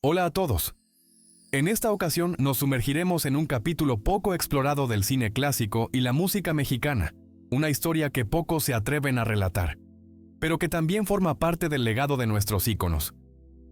Hola a todos. En esta ocasión nos sumergiremos en un capítulo poco explorado del cine clásico y la música mexicana, una historia que pocos se atreven a relatar, pero que también forma parte del legado de nuestros íconos.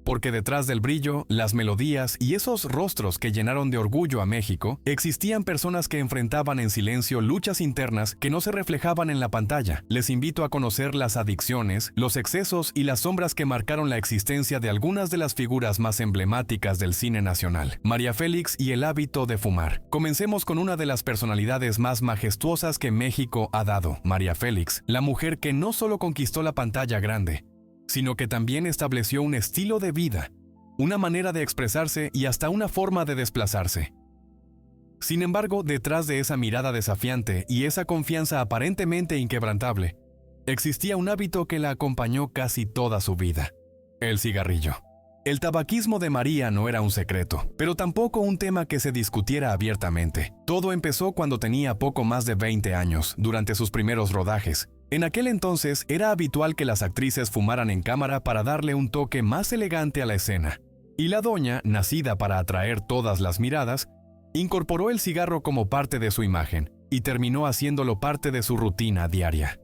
Porque detrás del brillo, las melodías y esos rostros que llenaron de orgullo a México, existían personas que enfrentaban en silencio luchas internas que no se reflejaban en la pantalla. Les invito a conocer las adicciones, los excesos y las sombras que marcaron la existencia de algunas de las figuras más emblemáticas del cine nacional. María Félix y el hábito de fumar. Comencemos con una de las personalidades más majestuosas que México ha dado, María Félix, la mujer que no solo conquistó la pantalla grande, sino que también estableció un estilo de vida, una manera de expresarse y hasta una forma de desplazarse. Sin embargo, detrás de esa mirada desafiante y esa confianza aparentemente inquebrantable, existía un hábito que la acompañó casi toda su vida: el cigarrillo. El tabaquismo de María no era un secreto, pero tampoco un tema que se discutiera abiertamente. Todo empezó cuando tenía poco más de 20 años, durante sus primeros rodajes. En aquel entonces era habitual que las actrices fumaran en cámara para darle un toque más elegante a la escena. Y la doña, nacida para atraer todas las miradas, incorporó el cigarro como parte de su imagen y terminó haciéndolo parte de su rutina diaria.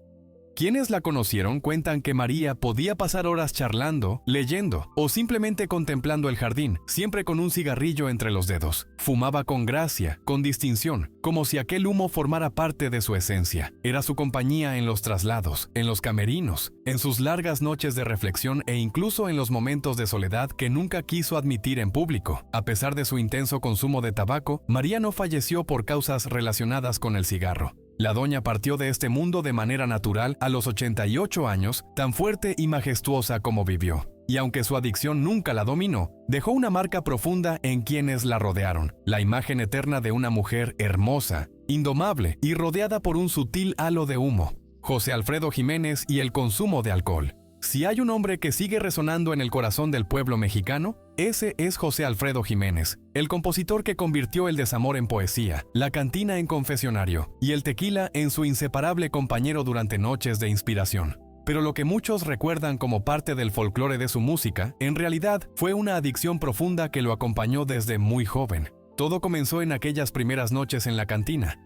Quienes la conocieron cuentan que María podía pasar horas charlando, leyendo o simplemente contemplando el jardín, siempre con un cigarrillo entre los dedos. Fumaba con gracia, con distinción, como si aquel humo formara parte de su esencia. Era su compañía en los traslados, en los camerinos, en sus largas noches de reflexión e incluso en los momentos de soledad que nunca quiso admitir en público. A pesar de su intenso consumo de tabaco, María no falleció por causas relacionadas con el cigarro. La doña partió de este mundo de manera natural a los 88 años, tan fuerte y majestuosa como vivió. Y aunque su adicción nunca la dominó, dejó una marca profunda en quienes la rodearon, la imagen eterna de una mujer hermosa, indomable y rodeada por un sutil halo de humo: José Alfredo Jiménez y el consumo de alcohol. Si hay un hombre que sigue resonando en el corazón del pueblo mexicano, ese es José Alfredo Jiménez, el compositor que convirtió el desamor en poesía, la cantina en confesionario y el tequila en su inseparable compañero durante noches de inspiración. Pero lo que muchos recuerdan como parte del folclore de su música, en realidad fue una adicción profunda que lo acompañó desde muy joven. Todo comenzó en aquellas primeras noches en la cantina,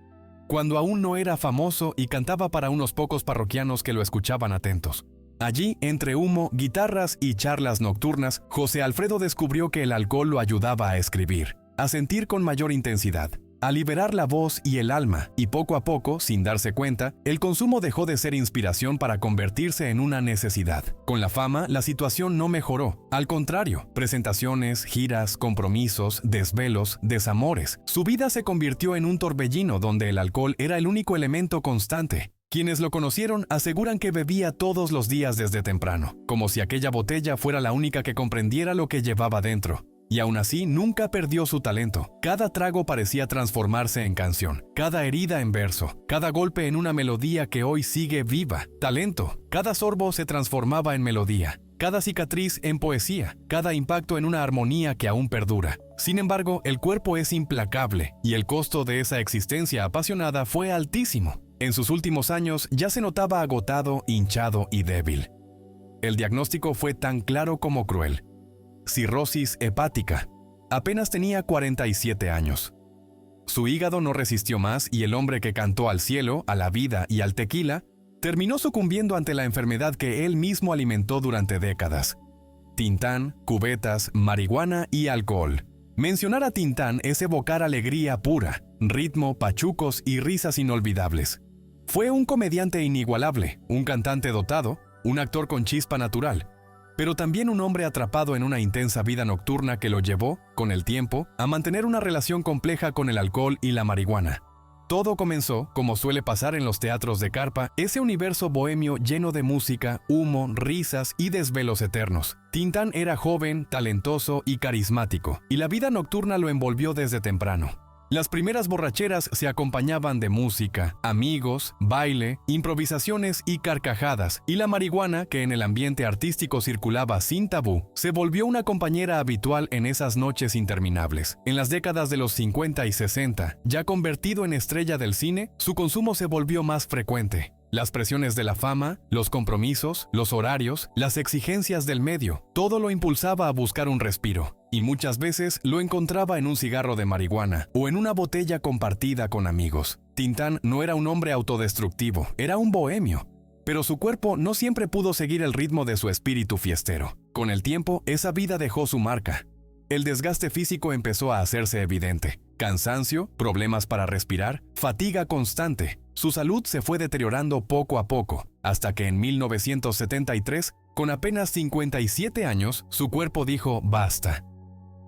cuando aún no era famoso y cantaba para unos pocos parroquianos que lo escuchaban atentos. Allí, entre humo, guitarras y charlas nocturnas, José Alfredo descubrió que el alcohol lo ayudaba a escribir, a sentir con mayor intensidad, a liberar la voz y el alma, y poco a poco, sin darse cuenta, el consumo dejó de ser inspiración para convertirse en una necesidad. Con la fama, la situación no mejoró. Al contrario, presentaciones, giras, compromisos, desvelos, desamores. Su vida se convirtió en un torbellino donde el alcohol era el único elemento constante. Quienes lo conocieron aseguran que bebía todos los días desde temprano, como si aquella botella fuera la única que comprendiera lo que llevaba dentro. Y aún así nunca perdió su talento. Cada trago parecía transformarse en canción, cada herida en verso, cada golpe en una melodía que hoy sigue viva. Talento. Cada sorbo se transformaba en melodía, cada cicatriz en poesía, cada impacto en una armonía que aún perdura. Sin embargo, el cuerpo es implacable y el costo de esa existencia apasionada fue altísimo. En sus últimos años ya se notaba agotado, hinchado y débil. El diagnóstico fue tan claro como cruel: cirrosis hepática. Apenas tenía 47 años. Su hígado no resistió más y el hombre que cantó al cielo, a la vida y al tequila, terminó sucumbiendo ante la enfermedad que él mismo alimentó durante décadas: Tintán, cubetas, marihuana y alcohol. Mencionar a Tintán es evocar alegría pura, ritmo, pachucos y risas inolvidables. Fue un comediante inigualable, un cantante dotado, un actor con chispa natural, pero también un hombre atrapado en una intensa vida nocturna que lo llevó, con el tiempo, a mantener una relación compleja con el alcohol y la marihuana. Todo comenzó, como suele pasar en los teatros de carpa, ese universo bohemio lleno de música, humo, risas y desvelos eternos. Tintán era joven, talentoso y carismático, y la vida nocturna lo envolvió desde temprano. Las primeras borracheras se acompañaban de música, amigos, baile, improvisaciones y carcajadas, y la marihuana, que en el ambiente artístico circulaba sin tabú, se volvió una compañera habitual en esas noches interminables. En las décadas de los 50 y 60, ya convertido en estrella del cine, su consumo se volvió más frecuente. Las presiones de la fama, los compromisos, los horarios, las exigencias del medio, todo lo impulsaba a buscar un respiro. y muchas veces lo encontraba en un cigarro de marihuana o en una botella compartida con amigos. Tintán no era un hombre autodestructivo, era un bohemio, pero su cuerpo no siempre pudo seguir el ritmo de su espíritu fiestero. Con el tiempo, esa vida dejó su marca. El desgaste físico empezó a hacerse evidente. Cansancio, problemas para respirar, fatiga constante. Su salud se fue deteriorando poco a poco, hasta que en 1973, con apenas 57 años, su cuerpo dijo basta.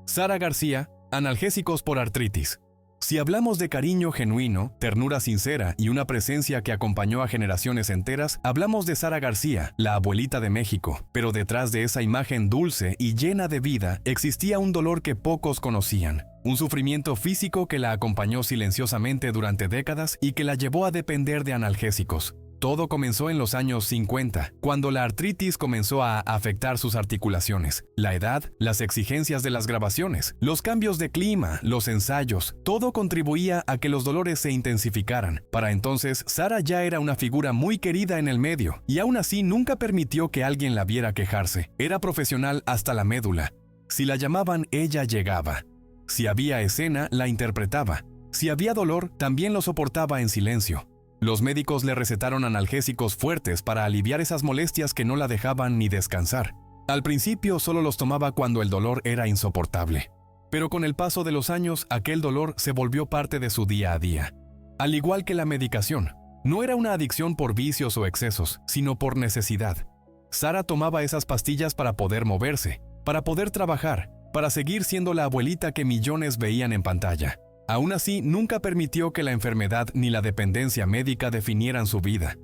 Sara García, analgésicos por artritis. Si hablamos de cariño genuino, ternura sincera y una presencia que acompañó a generaciones enteras, hablamos de Sara García, la abuelita de México. Pero detrás de esa imagen dulce y llena de vida, existía un dolor que pocos conocían. Un sufrimiento físico que la acompañó silenciosamente durante décadas y que la llevó a depender de analgésicos. Todo comenzó en los años 50, cuando la artritis comenzó a afectar sus articulaciones. La edad, las exigencias de las grabaciones, los cambios de clima, los ensayos, todo contribuía a que los dolores se intensificaran. Para entonces, Sara ya era una figura muy querida en el medio, y aún así nunca permitió que alguien la viera quejarse. Era profesional hasta la médula. Si la llamaban, ella llegaba. Si había escena, la interpretaba. Si había dolor, también lo soportaba en silencio. Los médicos le recetaron analgésicos fuertes para aliviar esas molestias que no la dejaban ni descansar. Al principio solo los tomaba cuando el dolor era insoportable. Pero con el paso de los años, aquel dolor se volvió parte de su día a día. Al igual que la medicación, no era una adicción por vicios o excesos, sino por necesidad. Sara tomaba esas pastillas para poder moverse, para poder trabajar, para seguir siendo la abuelita que millones veían en pantalla. Aún así, nunca permitió que la enfermedad ni la dependencia médica definieran su vida.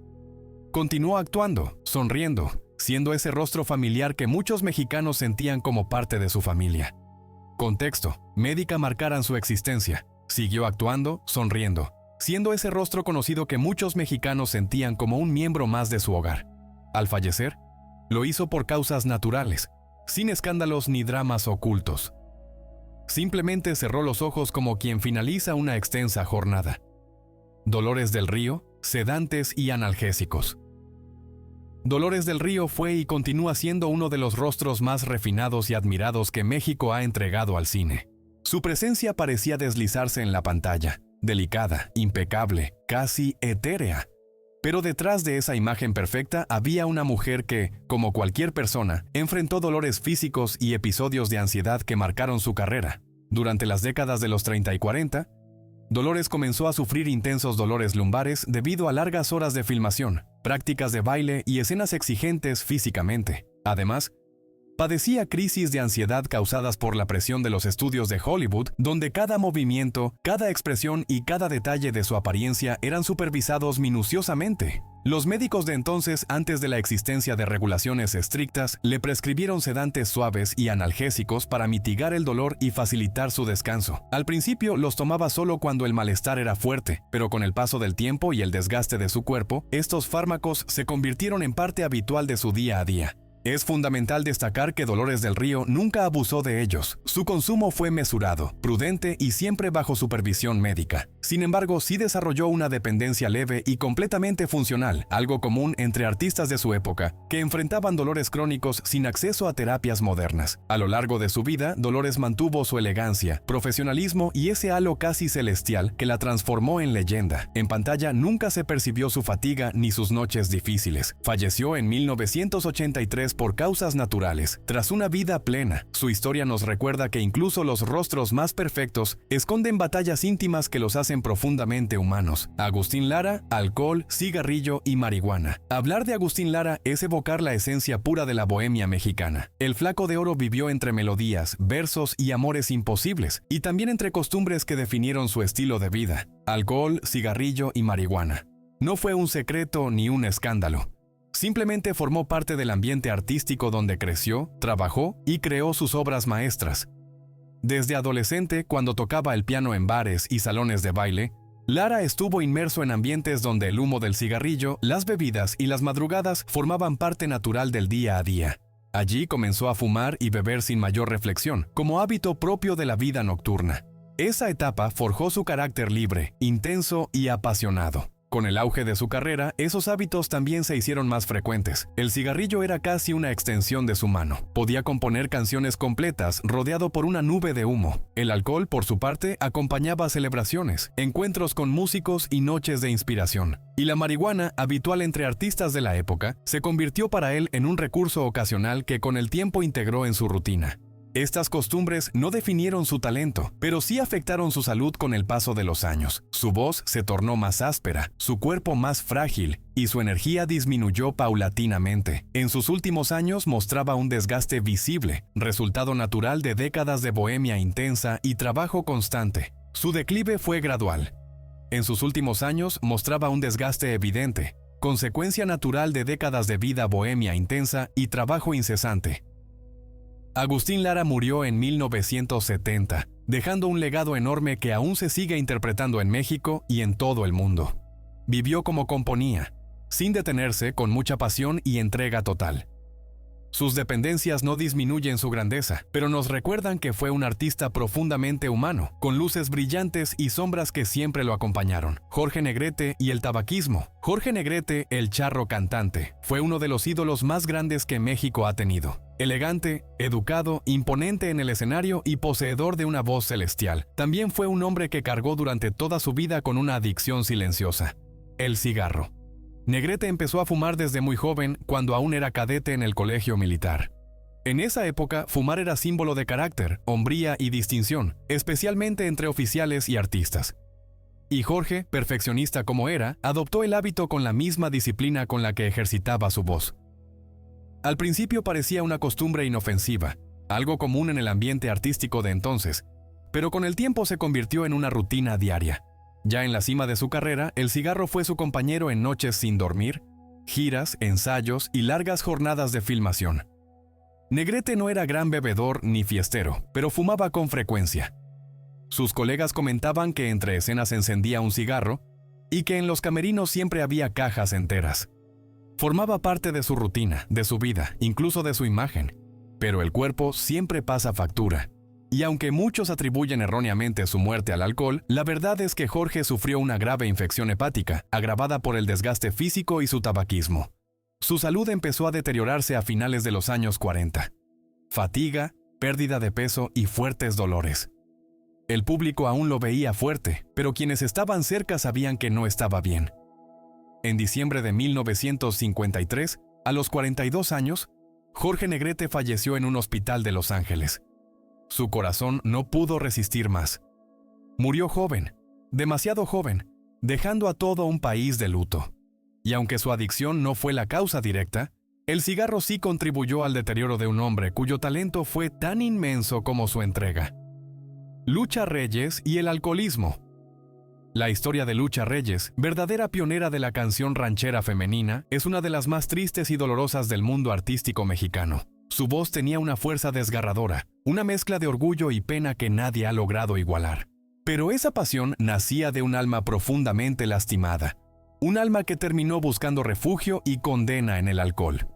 Continuó actuando, sonriendo, siendo ese rostro familiar que muchos mexicanos sentían como parte de su familia. Contexto: médica marcaran su existencia. Siguió actuando, sonriendo, siendo ese rostro conocido que muchos mexicanos sentían como un miembro más de su hogar. Al fallecer, lo hizo por causas naturales, sin escándalos ni dramas ocultos. Simplemente cerró los ojos como quien finaliza una extensa jornada. Dolores del Río, sedantes y analgésicos. Dolores del Río fue y continúa siendo uno de los rostros más refinados y admirados que México ha entregado al cine. Su presencia parecía deslizarse en la pantalla, delicada, impecable, casi etérea. Pero detrás de esa imagen perfecta había una mujer que, como cualquier persona, enfrentó dolores físicos y episodios de ansiedad que marcaron su carrera. Durante las décadas de los 30 y 40, Dolores comenzó a sufrir intensos dolores lumbares debido a largas horas de filmación, prácticas de baile y escenas exigentes físicamente. Además, padecía crisis de ansiedad causadas por la presión de los estudios de Hollywood, donde cada movimiento, cada expresión y cada detalle de su apariencia eran supervisados minuciosamente. Los médicos de entonces, antes de la existencia de regulaciones estrictas, le prescribieron sedantes suaves y analgésicos para mitigar el dolor y facilitar su descanso. Al principio los tomaba solo cuando el malestar era fuerte, pero con el paso del tiempo y el desgaste de su cuerpo, estos fármacos se convirtieron en parte habitual de su día a día. Es fundamental destacar que Dolores del Río nunca abusó de ellos. Su consumo fue mesurado, prudente y siempre bajo supervisión médica. Sin embargo, sí desarrolló una dependencia leve y completamente funcional, algo común entre artistas de su época, que enfrentaban dolores crónicos sin acceso a terapias modernas. A lo largo de su vida, Dolores mantuvo su elegancia, profesionalismo y ese halo casi celestial que la transformó en leyenda. En pantalla nunca se percibió su fatiga ni sus noches difíciles. Falleció en 1983 por causas naturales, tras una vida plena. Su historia nos recuerda que incluso los rostros más perfectos esconden batallas íntimas que los hacen profundamente humanos. Agustín Lara, alcohol, cigarrillo y marihuana. Hablar de Agustín Lara es evocar la esencia pura de la bohemia mexicana. El Flaco de Oro vivió entre melodías, versos y amores imposibles, y también entre costumbres que definieron su estilo de vida. Alcohol, cigarrillo y marihuana. No fue un secreto ni un escándalo. Simplemente formó parte del ambiente artístico donde creció, trabajó y creó sus obras maestras. Desde adolescente, cuando tocaba el piano en bares y salones de baile, Lara estuvo inmerso en ambientes donde el humo del cigarrillo, las bebidas y las madrugadas formaban parte natural del día a día. Allí comenzó a fumar y beber sin mayor reflexión, como hábito propio de la vida nocturna. Esa etapa forjó su carácter libre, intenso y apasionado. Con el auge de su carrera, esos hábitos también se hicieron más frecuentes. El cigarrillo era casi una extensión de su mano. Podía componer canciones completas rodeado por una nube de humo. El alcohol, por su parte, acompañaba celebraciones, encuentros con músicos y noches de inspiración. Y la marihuana, habitual entre artistas de la época, se convirtió para él en un recurso ocasional que con el tiempo integró en su rutina. Estas costumbres no definieron su talento, pero sí afectaron su salud con el paso de los años. Su voz se tornó más áspera, su cuerpo más frágil y su energía disminuyó paulatinamente. En sus últimos años mostraba un desgaste visible, resultado natural de décadas de bohemia intensa y trabajo constante. Su declive fue gradual. En sus últimos años mostraba un desgaste evidente, consecuencia natural de décadas de vida bohemia intensa y trabajo incesante. Agustín Lara murió en 1970, dejando un legado enorme que aún se sigue interpretando en México y en todo el mundo. Vivió como componía, sin detenerse, con mucha pasión y entrega total. Sus dependencias no disminuyen su grandeza, pero nos recuerdan que fue un artista profundamente humano, con luces brillantes y sombras que siempre lo acompañaron. Jorge Negrete y el tabaquismo. Jorge Negrete, el charro cantante, fue uno de los ídolos más grandes que México ha tenido. Elegante, educado, imponente en el escenario y poseedor de una voz celestial. También fue un hombre que cargó durante toda su vida con una adicción silenciosa: el cigarro. Negrete empezó a fumar desde muy joven, cuando aún era cadete en el colegio militar. En esa época, fumar era símbolo de carácter, hombría y distinción, especialmente entre oficiales y artistas. Y Jorge, perfeccionista como era, adoptó el hábito con la misma disciplina con la que ejercitaba su voz. Al principio parecía una costumbre inofensiva, algo común en el ambiente artístico de entonces, pero con el tiempo se convirtió en una rutina diaria. Ya en la cima de su carrera, el cigarro fue su compañero en noches sin dormir, giras, ensayos y largas jornadas de filmación. Negrete no era gran bebedor ni fiestero, pero fumaba con frecuencia. Sus colegas comentaban que entre escenas encendía un cigarro y que en los camerinos siempre había cajas enteras. Formaba parte de su rutina, de su vida, incluso de su imagen. Pero el cuerpo siempre pasa factura. Y aunque muchos atribuyen erróneamente su muerte al alcohol, la verdad es que Jorge sufrió una grave infección hepática, agravada por el desgaste físico y su tabaquismo. Su salud empezó a deteriorarse a finales de los años 40. Fatiga, pérdida de peso y fuertes dolores. El público aún lo veía fuerte, pero quienes estaban cerca sabían que no estaba bien. En diciembre de 1953, a los 42 años, Jorge Negrete falleció en un hospital de Los Ángeles. Su corazón no pudo resistir más. Murió joven, demasiado joven, dejando a todo un país de luto. Y aunque su adicción no fue la causa directa, el cigarro sí contribuyó al deterioro de un hombre cuyo talento fue tan inmenso como su entrega. Lucha Reyes y el alcoholismo. La historia de Lucha Reyes, verdadera pionera de la canción ranchera femenina, es una de las más tristes y dolorosas del mundo artístico mexicano. Su voz tenía una fuerza desgarradora, una mezcla de orgullo y pena que nadie ha logrado igualar. Pero esa pasión nacía de un alma profundamente lastimada, un alma que terminó buscando refugio y condena en el alcohol.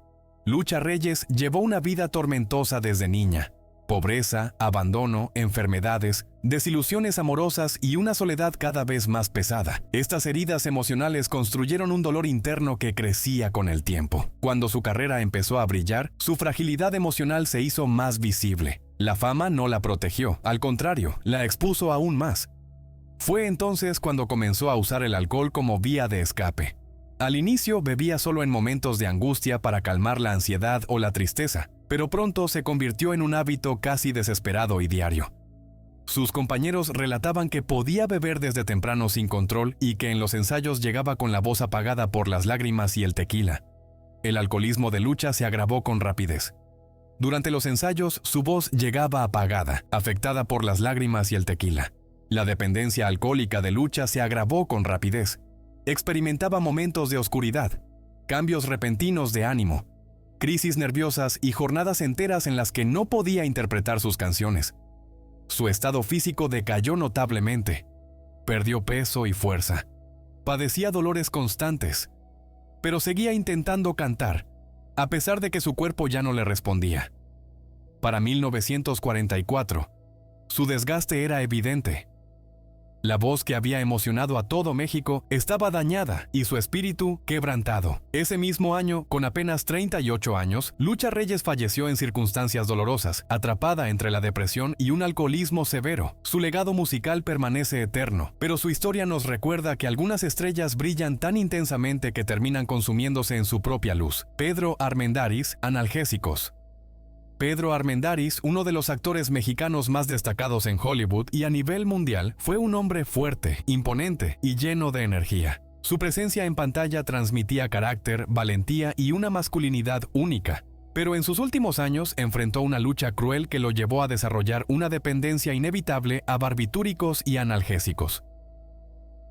Lucha Reyes llevó una vida tormentosa desde niña. Pobreza, abandono, enfermedades, desilusiones amorosas y una soledad cada vez más pesada. Estas heridas emocionales construyeron un dolor interno que crecía con el tiempo. Cuando su carrera empezó a brillar, su fragilidad emocional se hizo más visible. La fama no la protegió, al contrario, la expuso aún más. Fue entonces cuando comenzó a usar el alcohol como vía de escape. Al inicio bebía solo en momentos de angustia para calmar la ansiedad o la tristeza, pero pronto se convirtió en un hábito casi desesperado y diario. Sus compañeros relataban que podía beber desde temprano sin control y que en los ensayos llegaba con la voz apagada por las lágrimas y el tequila. El alcoholismo de Lucha se agravó con rapidez. Durante los ensayos, su voz llegaba apagada, afectada por las lágrimas y el tequila. La dependencia alcohólica de Lucha se agravó con rapidez. Experimentaba momentos de oscuridad, cambios repentinos de ánimo, crisis nerviosas y jornadas enteras en las que no podía interpretar sus canciones. Su estado físico decayó notablemente. Perdió peso y fuerza. Padecía dolores constantes, pero seguía intentando cantar, a pesar de que su cuerpo ya no le respondía. Para 1944, su desgaste era evidente. La voz que había emocionado a todo México estaba dañada y su espíritu quebrantado. Ese mismo año, con apenas 38 años, Lucha Reyes falleció en circunstancias dolorosas, atrapada entre la depresión y un alcoholismo severo. Su legado musical permanece eterno, pero su historia nos recuerda que algunas estrellas brillan tan intensamente que terminan consumiéndose en su propia luz. Pedro Armendáriz, analgésicos. Pedro Armendáriz, uno de los actores mexicanos más destacados en Hollywood y a nivel mundial, fue un hombre fuerte, imponente y lleno de energía. Su presencia en pantalla transmitía carácter, valentía y una masculinidad única. Pero en sus últimos años enfrentó una lucha cruel que lo llevó a desarrollar una dependencia inevitable a barbitúricos y analgésicos.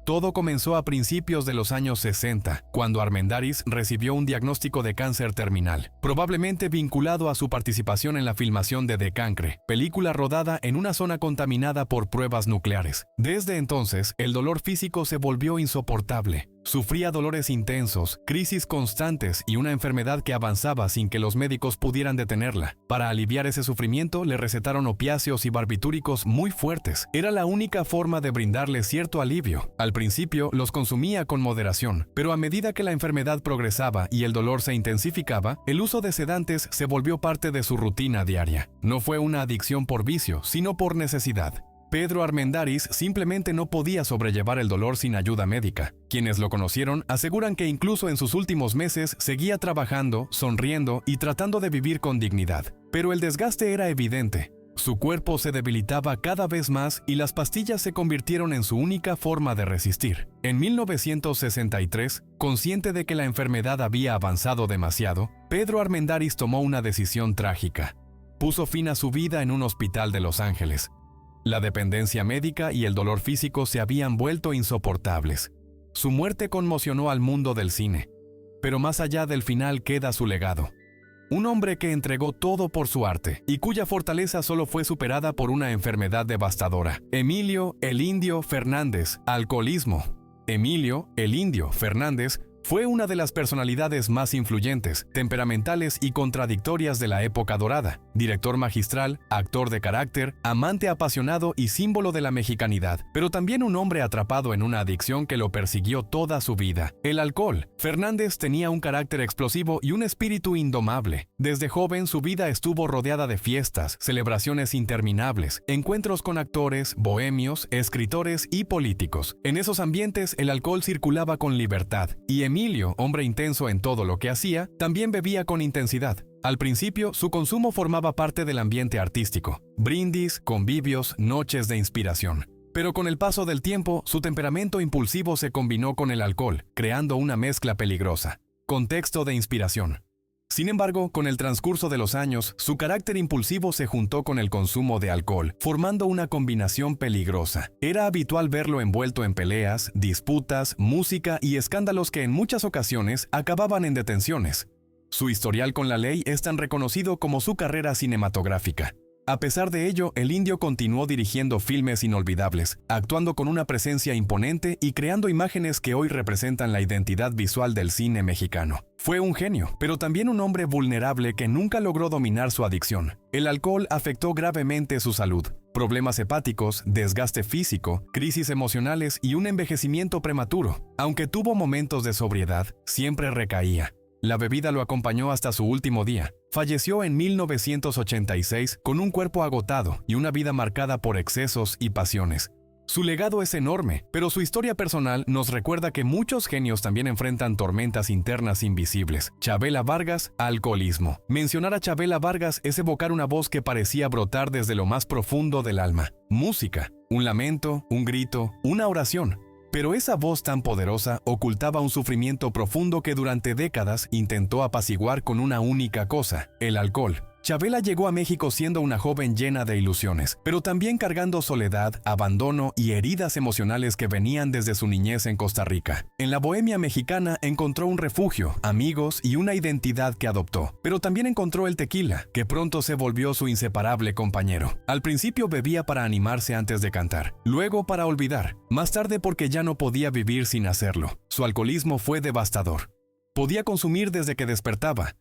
Todo comenzó a principios de los años 60, cuando Armendáriz recibió un diagnóstico de cáncer terminal, probablemente vinculado a su participación en la filmación de De Cancre, película rodada en una zona contaminada por pruebas nucleares. Desde entonces, el dolor físico se volvió insoportable. Sufría dolores intensos, crisis constantes y una enfermedad que avanzaba sin que los médicos pudieran detenerla. Para aliviar ese sufrimiento, le recetaron opiáceos y barbitúricos muy fuertes. Era la única forma de brindarle cierto alivio. Al principio, los consumía con moderación, pero a medida que la enfermedad progresaba y el dolor se intensificaba, el uso de sedantes se volvió parte de su rutina diaria. No fue una adicción por vicio, sino por necesidad. Pedro Armendáriz simplemente no podía sobrellevar el dolor sin ayuda médica. Quienes lo conocieron aseguran que incluso en sus últimos meses seguía trabajando, sonriendo y tratando de vivir con dignidad. Pero el desgaste era evidente. Su cuerpo se debilitaba cada vez más y las pastillas se convirtieron en su única forma de resistir. En 1963, consciente de que la enfermedad había avanzado demasiado, Pedro Armendáriz tomó una decisión trágica. Puso fin a su vida en un hospital de Los Ángeles. La dependencia médica y el dolor físico se habían vuelto insoportables. Su muerte conmocionó al mundo del cine. Pero más allá del final queda su legado. Un hombre que entregó todo por su arte y cuya fortaleza solo fue superada por una enfermedad devastadora. Emilio "el Indio" Fernández, alcoholismo. Emilio "el Indio" Fernández fue una de las personalidades más influyentes, temperamentales y contradictorias de la época dorada. Director magistral, actor de carácter, amante apasionado y símbolo de la mexicanidad, pero también un hombre atrapado en una adicción que lo persiguió toda su vida: el alcohol. Fernández tenía un carácter explosivo y un espíritu indomable. Desde joven su vida estuvo rodeada de fiestas, celebraciones interminables, encuentros con actores, bohemios, escritores y políticos. En esos ambientes el alcohol circulaba con libertad, y Emilio, hombre intenso en todo lo que hacía, también bebía con intensidad. Al principio, su consumo formaba parte del ambiente artístico: brindis, convivios, noches de inspiración. Pero con el paso del tiempo, su temperamento impulsivo se combinó con el alcohol, creando una mezcla peligrosa. Contexto de inspiración. Sin embargo, con el transcurso de los años, su carácter impulsivo se juntó con el consumo de alcohol, formando una combinación peligrosa. Era habitual verlo envuelto en peleas, disputas, música y escándalos que en muchas ocasiones acababan en detenciones. Su historial con la ley es tan reconocido como su carrera cinematográfica. A pesar de ello, el Indio continuó dirigiendo filmes inolvidables, actuando con una presencia imponente y creando imágenes que hoy representan la identidad visual del cine mexicano. Fue un genio, pero también un hombre vulnerable que nunca logró dominar su adicción. El alcohol afectó gravemente su salud. Problemas hepáticos, desgaste físico, crisis emocionales y un envejecimiento prematuro. Aunque tuvo momentos de sobriedad, siempre recaía. La bebida lo acompañó hasta su último día. Falleció en 1986 con un cuerpo agotado y una vida marcada por excesos y pasiones. Su legado es enorme, pero su historia personal nos recuerda que muchos genios también enfrentan tormentas internas invisibles. Chavela Vargas, alcoholismo. Mencionar a Chavela Vargas es evocar una voz que parecía brotar desde lo más profundo del alma. Música, un lamento, un grito, una oración. Pero esa voz tan poderosa ocultaba un sufrimiento profundo que durante décadas intentó apaciguar con una única cosa: el alcohol. Chavela llegó a México siendo una joven llena de ilusiones, pero también cargando soledad, abandono y heridas emocionales que venían desde su niñez en Costa Rica. En la bohemia mexicana encontró un refugio, amigos y una identidad que adoptó, pero también encontró el tequila, que pronto se volvió su inseparable compañero. Al principio bebía para animarse antes de cantar, luego para olvidar, más tarde porque ya no podía vivir sin hacerlo. Su alcoholismo fue devastador. Podía consumir desde que despertaba,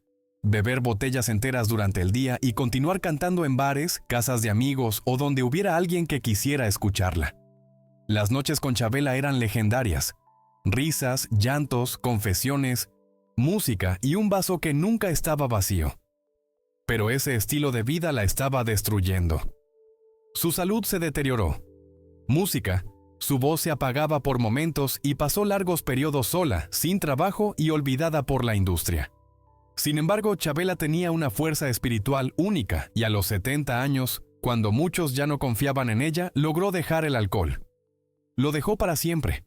beber botellas enteras durante el día y continuar cantando en bares, casas de amigos o donde hubiera alguien que quisiera escucharla. Las noches con Chabela eran legendarias. Risas, llantos, confesiones, música y un vaso que nunca estaba vacío. Pero ese estilo de vida la estaba destruyendo. Su salud se deterioró. Música, su voz se apagaba por momentos y pasó largos periodos sola, sin trabajo y olvidada por la industria. Sin embargo, Chabela tenía una fuerza espiritual única y a los 70 años, cuando muchos ya no confiaban en ella, logró dejar el alcohol. Lo dejó para siempre.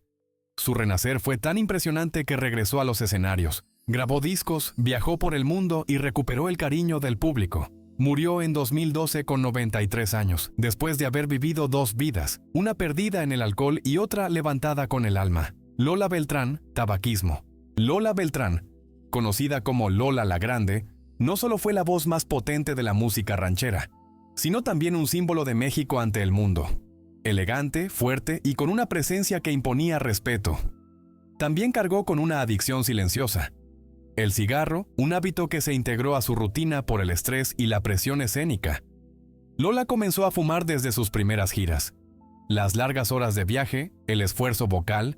Su renacer fue tan impresionante que regresó a los escenarios, grabó discos, viajó por el mundo y recuperó el cariño del público. Murió en 2012 con 93 años, después de haber vivido dos vidas, una perdida en el alcohol y otra levantada con el alma. Lola Beltrán, tabaquismo. Lola Beltrán, conocida como Lola la Grande, no solo fue la voz más potente de la música ranchera, sino también un símbolo de México ante el mundo. Elegante, fuerte y con una presencia que imponía respeto. También cargó con una adicción silenciosa. El cigarro, un hábito que se integró a su rutina por el estrés y la presión escénica. Lola comenzó a fumar desde sus primeras giras. Las largas horas de viaje, el esfuerzo vocal,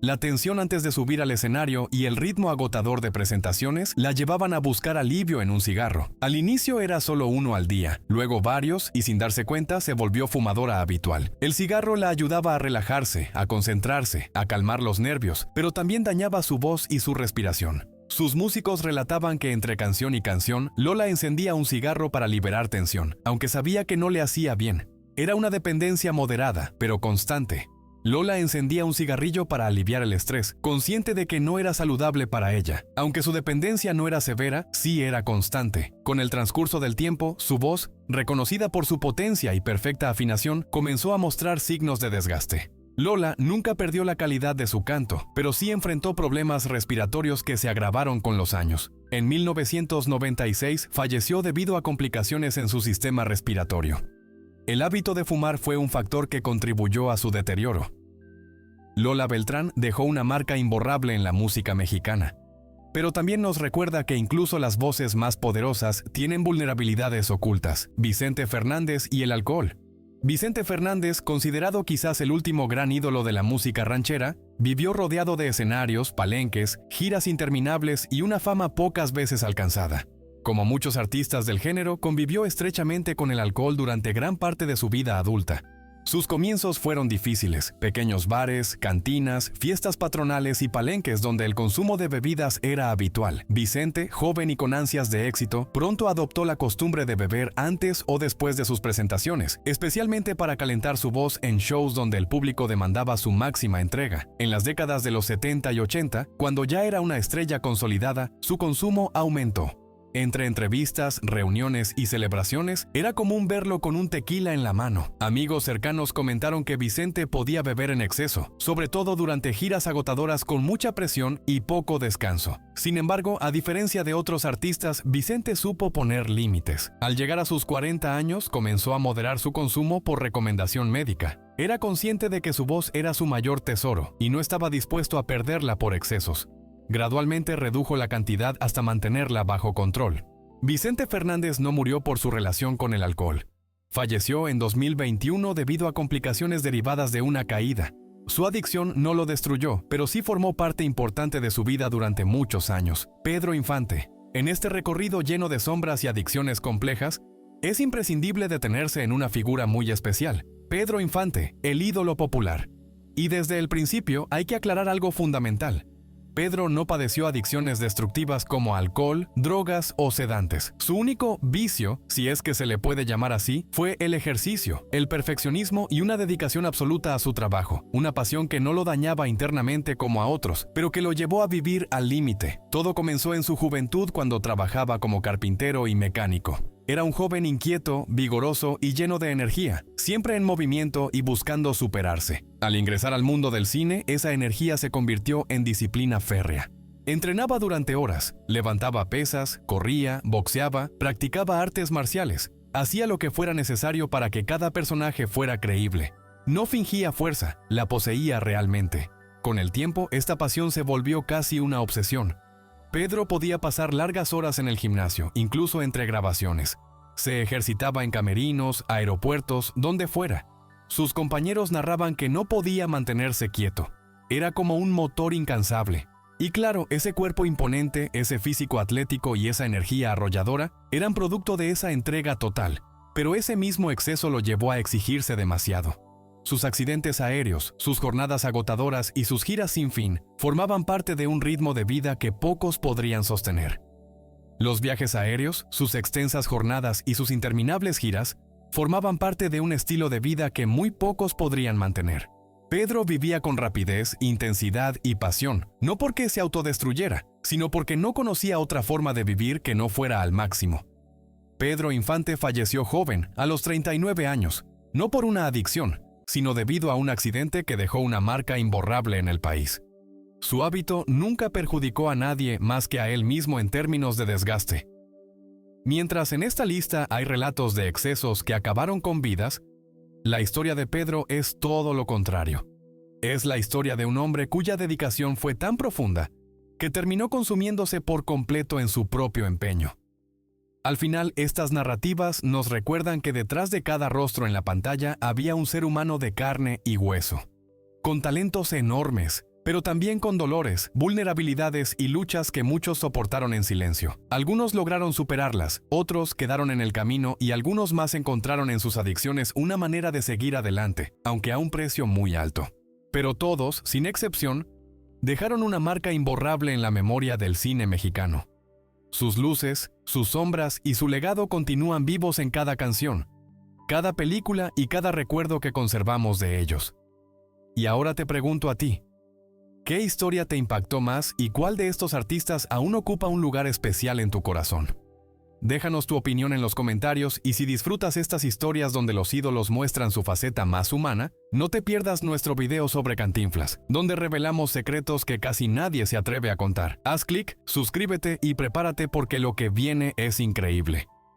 la tensión antes de subir al escenario y el ritmo agotador de presentaciones la llevaban a buscar alivio en un cigarro. Al inicio era solo uno al día, luego varios y sin darse cuenta se volvió fumadora habitual. El cigarro la ayudaba a relajarse, a concentrarse, a calmar los nervios, pero también dañaba su voz y su respiración. Sus músicos relataban que entre canción y canción, Lola encendía un cigarro para liberar tensión, aunque sabía que no le hacía bien. Era una dependencia moderada, pero constante. Lola encendía un cigarrillo para aliviar el estrés, consciente de que no era saludable para ella. Aunque su dependencia no era severa, sí era constante. Con el transcurso del tiempo, su voz, reconocida por su potencia y perfecta afinación, comenzó a mostrar signos de desgaste. Lola nunca perdió la calidad de su canto, pero sí enfrentó problemas respiratorios que se agravaron con los años. En 1996 falleció debido a complicaciones en su sistema respiratorio. El hábito de fumar fue un factor que contribuyó a su deterioro. Lola Beltrán dejó una marca imborrable en la música mexicana, pero también nos recuerda que incluso las voces más poderosas tienen vulnerabilidades ocultas. Vicente Fernández y el alcohol. Vicente Fernández, considerado quizás el último gran ídolo de la música ranchera, vivió rodeado de escenarios, palenques, giras interminables y una fama pocas veces alcanzada. Como muchos artistas del género, convivió estrechamente con el alcohol durante gran parte de su vida adulta. Sus comienzos fueron difíciles: pequeños bares, cantinas, fiestas patronales y palenques donde el consumo de bebidas era habitual. Vicente, joven y con ansias de éxito, pronto adoptó la costumbre de beber antes o después de sus presentaciones, especialmente para calentar su voz en shows donde el público demandaba su máxima entrega. En las décadas de los 70 y 80, cuando ya era una estrella consolidada, su consumo aumentó. Entre entrevistas, reuniones y celebraciones, era común verlo con un tequila en la mano. Amigos cercanos comentaron que Vicente podía beber en exceso, sobre todo durante giras agotadoras con mucha presión y poco descanso. Sin embargo, a diferencia de otros artistas, Vicente supo poner límites. Al llegar a sus 40 años, comenzó a moderar su consumo por recomendación médica. Era consciente de que su voz era su mayor tesoro y no estaba dispuesto a perderla por excesos. Gradualmente redujo la cantidad hasta mantenerla bajo control. Vicente Fernández no murió por su relación con el alcohol. Falleció en 2021 debido a complicaciones derivadas de una caída. Su adicción no lo destruyó, pero sí formó parte importante de su vida durante muchos años. Pedro Infante. En este recorrido lleno de sombras y adicciones complejas, es imprescindible detenerse en una figura muy especial: Pedro Infante, el ídolo popular. Y desde el principio hay que aclarar algo fundamental. Pedro no padeció adicciones destructivas como alcohol, drogas o sedantes. Su único vicio, si es que se le puede llamar así, fue el ejercicio, el perfeccionismo y una dedicación absoluta a su trabajo. Una pasión que no lo dañaba internamente como a otros, pero que lo llevó a vivir al límite. Todo comenzó en su juventud cuando trabajaba como carpintero y mecánico. Era un joven inquieto, vigoroso y lleno de energía, siempre en movimiento y buscando superarse. Al ingresar al mundo del cine, esa energía se convirtió en disciplina férrea. Entrenaba durante horas, levantaba pesas, corría, boxeaba, practicaba artes marciales. Hacía lo que fuera necesario para que cada personaje fuera creíble. No fingía fuerza, la poseía realmente. Con el tiempo, esta pasión se volvió casi una obsesión. Pedro podía pasar largas horas en el gimnasio, incluso entre grabaciones. Se ejercitaba en camerinos, aeropuertos, donde fuera. sus compañeros narraban que no podía mantenerse quieto. Era como un motor incansable. Y claro, ese cuerpo imponente, ese físico atlético y esa energía arrolladora eran producto de esa entrega total. Pero ese mismo exceso lo llevó a exigirse demasiado. Sus accidentes aéreos, sus jornadas agotadoras y sus giras sin fin formaban parte de un ritmo de vida que pocos podrían sostener. Los viajes aéreos, sus extensas jornadas y sus interminables giras formaban parte de un estilo de vida que muy pocos podrían mantener. Pedro vivía con rapidez, intensidad y pasión, no porque se autodestruyera, sino porque no conocía otra forma de vivir que no fuera al máximo. Pedro Infante falleció joven, a los 39 años, no por una adicción, sino debido a un accidente que dejó una marca imborrable en el país. Su hábito nunca perjudicó a nadie más que a él mismo en términos de desgaste. Mientras en esta lista hay relatos de excesos que acabaron con vidas, la historia de Pedro es todo lo contrario. Es la historia de un hombre cuya dedicación fue tan profunda que terminó consumiéndose por completo en su propio empeño. Al final, estas narrativas nos recuerdan que detrás de cada rostro en la pantalla había un ser humano de carne y hueso, con talentos enormes, pero también con dolores, vulnerabilidades y luchas que muchos soportaron en silencio. Algunos lograron superarlas, otros quedaron en el camino y algunos más encontraron en sus adicciones una manera de seguir adelante, aunque a un precio muy alto. Pero todos, sin excepción, dejaron una marca imborrable en la memoria del cine mexicano. Sus luces, sus sombras y su legado continúan vivos en cada canción, cada película y cada recuerdo que conservamos de ellos. Y ahora te pregunto a ti, ¿qué historia te impactó más y cuál de estos artistas aún ocupa un lugar especial en tu corazón? Déjanos tu opinión en los comentarios y si disfrutas estas historias donde los ídolos muestran su faceta más humana, no te pierdas nuestro video sobre Cantinflas, donde revelamos secretos que casi nadie se atreve a contar. Haz clic, suscríbete y prepárate porque lo que viene es increíble.